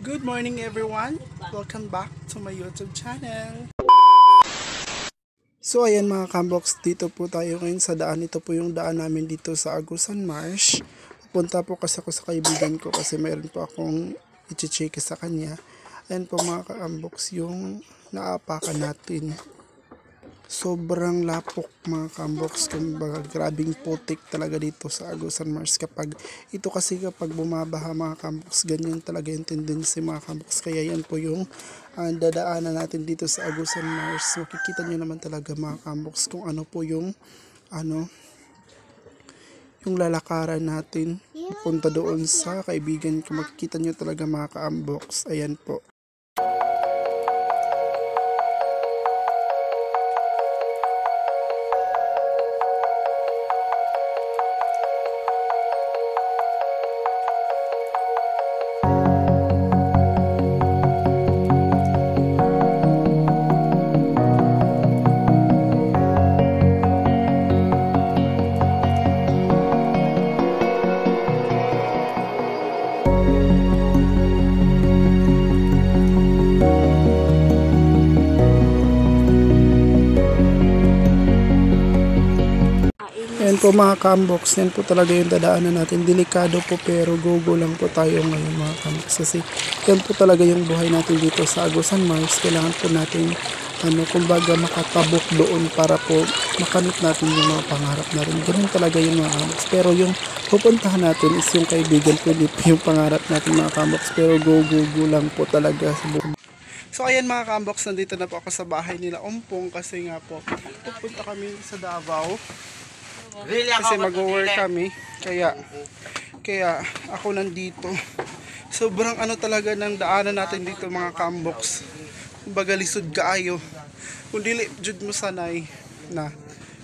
Good morning everyone! Welcome back to my YouTube channel. So ayan mga kambox, dito po tayo ngayon sa daan. Ito po yung daan namin dito sa Agusan Marsh. Pupunta po kasi ako sa kaibigan ko kasi mayroon po akong i-check sa kanya. Ayan po mga kambox yung naapakan natin. Sobrang lapok mga kambox, kumbaga grabing putik talaga dito sa Agusan Mars kapag ito kasi kapag bumabaha mga kambox, ganyan talaga yung tendency mga kambox. Kaya yan po yung dadaanan natin dito sa Agusan Mars. Makikita nyo naman talaga mga kambox kung ano po yung yung lalakaran natin punta doon sa kaibigan ko. Makikita nyo talaga mga kambox. Ayan po. Ayan po mga kambox, yan po talaga yung dadaanan natin. Delikado po pero go lang po tayo ngayon mga kambox. Kasi yan po talaga yung buhay natin dito sa Agusan Mars. Kailangan po natin kumbaga makatabok doon para po makamit natin yung mga pangarap natin. Ganun talaga yung mga kambox. Pero yung pupuntahan natin is yung kaibigan ko, hindi po yung pangarap natin mga kambox. Pero go lang po talaga sa buhay. So ayan mga kambox, nandito na po ako sa bahay nila Ompong kasi nga po pupunta kami sa Davao. Kasi mag-work kami, kaya ako nandito. Sobrang talaga ng daanan natin dito mga kambox. Kumbaga lisod kaayo. Kung dili jud mo sanay na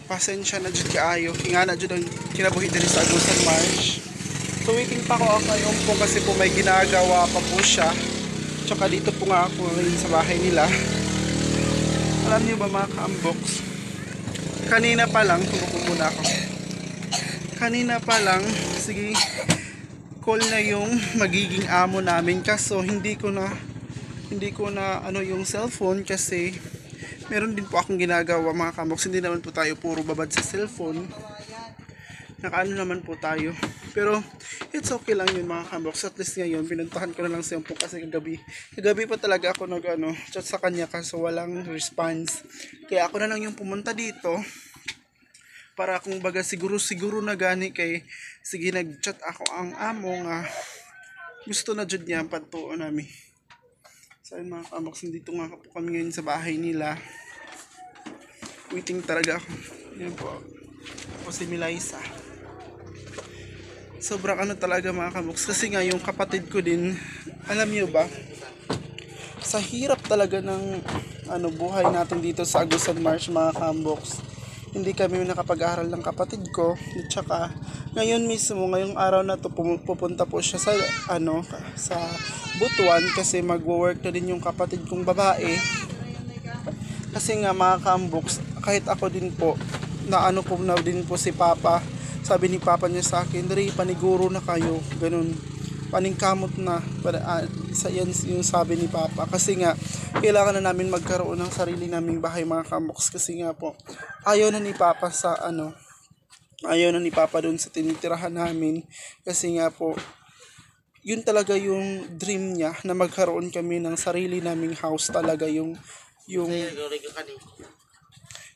pasensya na jud kaayo. Ingana jud ang kinabuhi diri sa Agusan Marsh. So waiting pa ko kay Ompong kasi po may ginagawa pa po siya. Tsaka dito po nga ako ngayon sa bahay nila. Alam niyo ba mga kambox? Kanina pa lang, muna ako. Kanina pa lang, sige, call na yung magiging amo namin. Kaso hindi ko na yung cellphone kasi meron din po akong ginagawa mga kambox. Hindi naman po tayo puro babad sa cellphone. Nakaano naman po tayo. Pero it's okay lang yun mga kambox. At least ngayon, pinuntahan ko na lang siya po kasi kagabi pa talaga ako chat sa kanya kaso walang response. Kaya ako na lang yung pumunta dito para kung baga siguro na gani kay sige nag-chat ako ang amo nga gusto na jud niya patuon nami. So ayun mga kambox, dito nga po kami ngayon sa bahay nila. Waiting talaga ako. Yan po. Ako si Milaisa. Sobrang talaga mga kambox kasi nga yung kapatid ko din, alam niyo ba, sa hirap talaga ng buhay natin dito sa Agusan Marsh mga kambox. Hindi kami nakapag-aral ng kapatid ko. At saka ngayon mismo, ngayong araw na to pupunta po siya sa sa Butuan kasi magwo-work na din yung kapatid kong babae. Kasi nga mga kambox, kahit ako din po na ko na din po si Papa. Sabi ni Papa niya sa akin, "Dre, paniguro na kayo." Ganun. Paningkamot na sa yan yung sabi ni Papa kasi nga kailangan na namin magkaroon ng sarili naming bahay mga kambox kasi nga po ayaw na ni Papa doon sa tinitirahan namin kasi nga po yun talaga yung dream niya na magkaroon kami ng sarili naming house talaga yung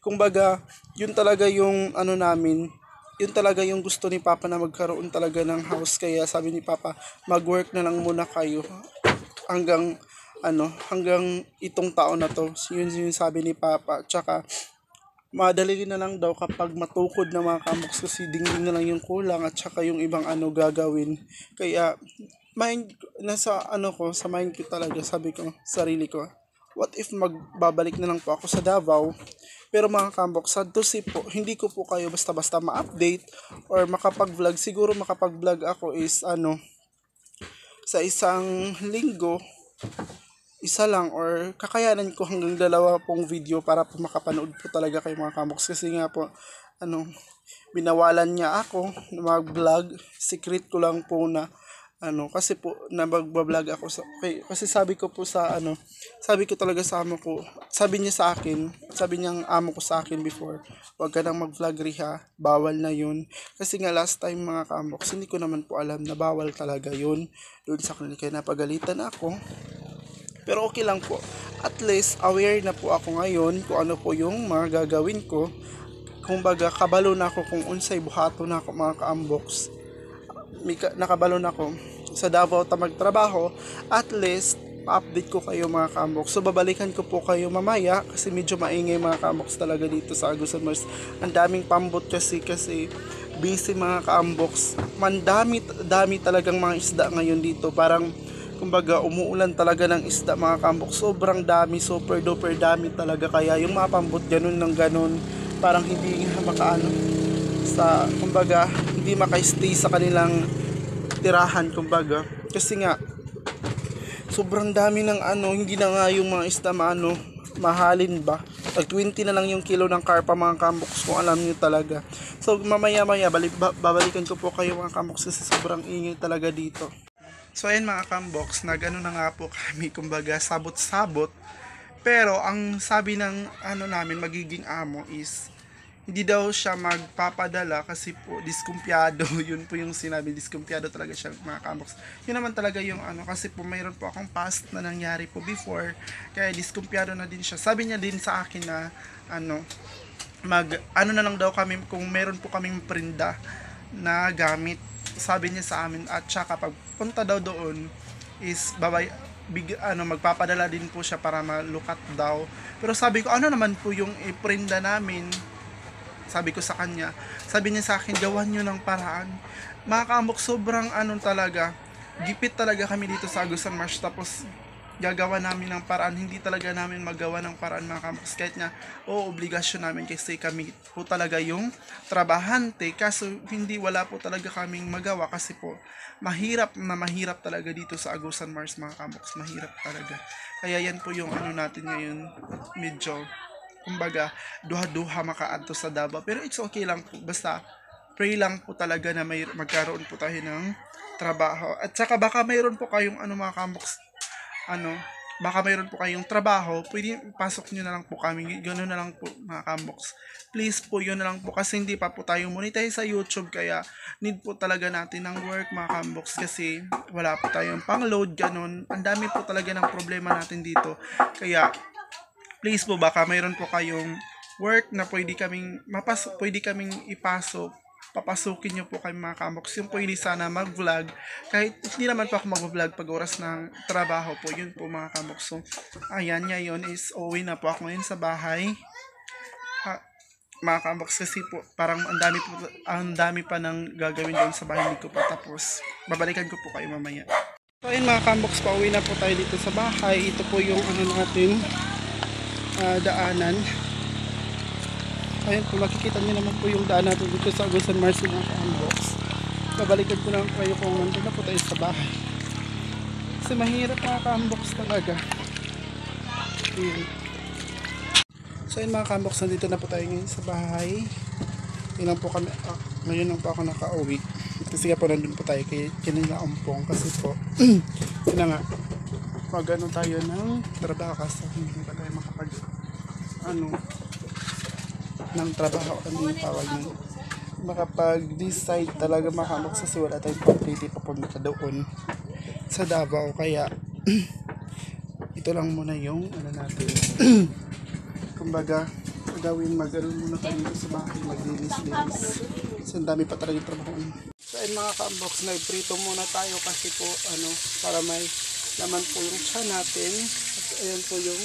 kumbaga yun talaga yung namin. Yun talaga yung gusto ni Papa na magkaroon talaga ng house. Kaya sabi ni Papa, mag-work na lang muna kayo hanggang itong taon na to. Yun yung sabi ni Papa. Tsaka madali na lang daw kapag matukod na mga kambox kasi dingding na lang yung kulang at tsaka yung ibang gagawin. Kaya sa mind ko talaga, sabi ko sarili ko, what if magbabalik na lang po ako sa Davao? Pero mga kambox, sad to see po, hindi ko po kayo basta-basta ma-update or makapag-vlog. Siguro makapag-vlog ako is sa isang linggo, isa lang or kakayanan ko hanggang 2 video para po makapanood po talaga kayo mga kambox. Kasi nga po, binawalan niya ako na mag-vlog. Secret ko lang po na Kasi po nagbablog ako kasi sabi ko po sa sabi ko talaga sa amo ko, sabi niyang amo ko sa akin before, wag ka nang mag-vlog Riha, bawal na yun. Kasi nga last time mga kaamboks, hindi ko naman po alam na bawal talaga yun doon sa kanila, kaya napagalitan ako. Pero okay lang po, at least aware na po ako ngayon kung ano po yung mga gagawin ko. Kumbaga kabalo na ako kung unsay buhato na ako mga kaamboks. Nakabalo na ako sa Davao ta magtrabaho. At least pa-update ko kayo mga kaamboks. So babalikan ko po kayo mamaya kasi medyo maingay mga kaamboks talaga dito sa Agusan Mars. Ang daming pambot kasi busy mga kaamboks. Dami talagang mga isda ngayon dito. Parang kumbaga umuulan talaga ng isda mga kaamboks. Sobrang dami, super duper dami talaga. Kaya yung mga pambot ganun ng ganun, parang hindi kumbaga hindi maka-stay sa kanilang tirahan kumbaga. Kasi nga sobrang dami ng hindi na nga yung mga isda mahalin ba. Tag 20 na lang yung kilo ng karpa mga kaamboks kung alam niyo talaga. So mamaya babalikan ko po kayo mga kaamboks kasi sobrang ingay talaga dito. So ayan mga kaamboks, na nga po kami kumbaga sabot-sabot. Pero ang sabi ng namin magiging amo is hindi daw siya magpapadala kasi po diskumpiyado. Yun po yung sinabi, diskumpiyado talaga siya mga kaamboks. Yun naman talaga yung kasi po mayroon po akong past na nangyari po before, kaya diskumpiyado na din siya. Sabi niya din sa akin na na lang daw kami kung meron po kaming prinda na gamit, sabi niya sa amin, at saka pag punta daw doon is magpapadala din po siya para malukat daw. Pero sabi ko naman po yung iprinda namin, sabi ko sa kanya. Sabi niya sa akin, gawan nyo ng paraan. Mga kaambok, sobrang talaga, gipit talaga kami dito sa Agusan Mars. Tapos gagawa namin ng paraan. Hindi talaga namin magawa ng paraan mga kaambok. Kahit nga, obligasyon namin kasi kami po talaga yung trabahante. Kaso wala po talaga kaming magawa kasi po mahirap talaga dito sa Agusan Mars mga kaambok. Mahirap talaga. Kaya yan po yung natin ngayon, medyo kumbaga duha-duha makaadto sa Davao, pero it's okay lang po, basta pray lang po talaga na magkaroon po tayo ng trabaho. At saka baka mayroon po kayong mga kaamboks, baka mayroon po kayong trabaho, pwede pasok nyo na lang po kami, ganoon na lang po mga kaamboks. Please po, yun na lang po kasi hindi pa po tayo monetize sa YouTube, kaya need po talaga natin ng work mga kaamboks kasi wala po tayong pang-load, ganun. Ang dami po talaga ng problema natin dito, kaya please po, baka mayroon po kayong work na pwede kaming ipasok, papasukin nyo po kami mga kaamboks. Yung pwede sana mag-vlog, kahit hindi naman po ako mag-vlog pag oras ng trabaho po, yun po mga kaamboks. So, ayan, ngayon is uwi na po ako ngayon sa bahay. Mga kaamboks, kasi po, parang ang dami pa ng gagawin doon sa bahay, hindi ko pa tapos. Babalikan ko po kayo mamaya. So, ayun mga kaamboks, pauwi na po tayo dito sa bahay. Ito po yung natin, daanan. Ayun po, makikita niyo naman po yung daan natin dito sa Agusan Mars mga kaamboks. Babalikan ko lang kayo kung nandun na po tayo sa bahay. Kasi mahirap mga kaamboks talaga. Ayun. So ayun mga kaamboks, nandito na po tayo ngayon sa bahay. Ngayon po kami, ngayon lang po ako nakauwi. Kasi nga po nandun po tayo kay kanina umpong kasi po yun na nga, magano tayo ng trabaho kasi hindi pa tayo makapag ng trabaho, ano yung tawag nyo, makapag-decide talaga makaamok kasi wala tayong pag-piti papunta doon sa Davao, kaya ito lang muna yung natin kumbaga gawin, muna tayo dito sa bahay, maglinis-linis kasi ang dami pa talaga yung trabaho. So ayun mga ka-unbox, nag-prito muna tayo kasi po para may laman po yung tiyan natin. At ayan po yung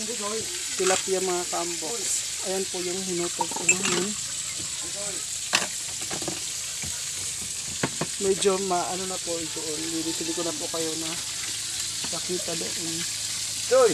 tilapia mga ka-unbox. Ayan po yung hinutog ko namin. Medyo na po ito. Hindi ko na po kayo na nakita doon. Joy!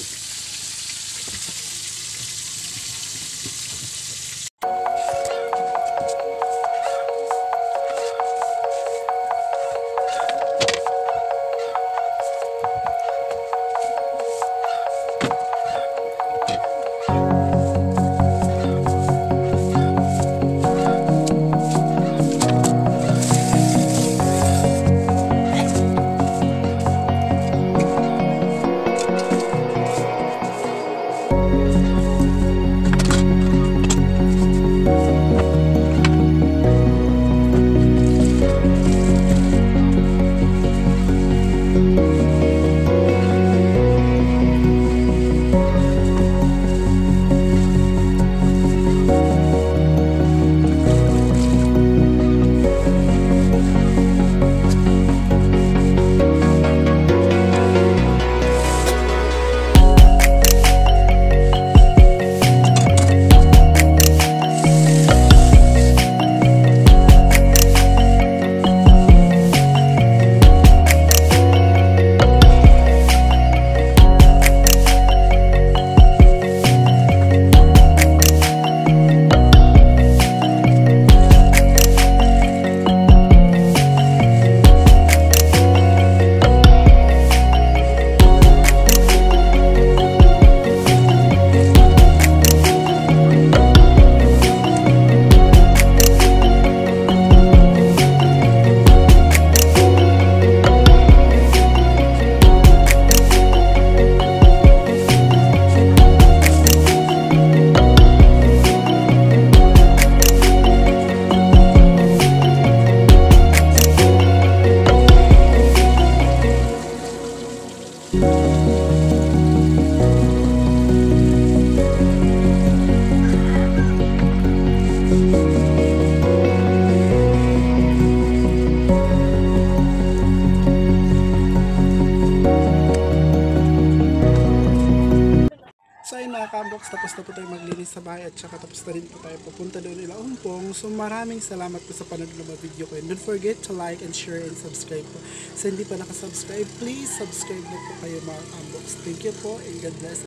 mga kambox, tapos na po tayo maglinis sa bahay at saka tapos na rin po tayo pupunta doon ila Umpong. So maraming salamat po sa panonood ng mga video ko. And don't forget to like and share and subscribe po. So hindi pa nakasubscribe, please subscribe na po kayo mga kambox. Thank you po and God bless.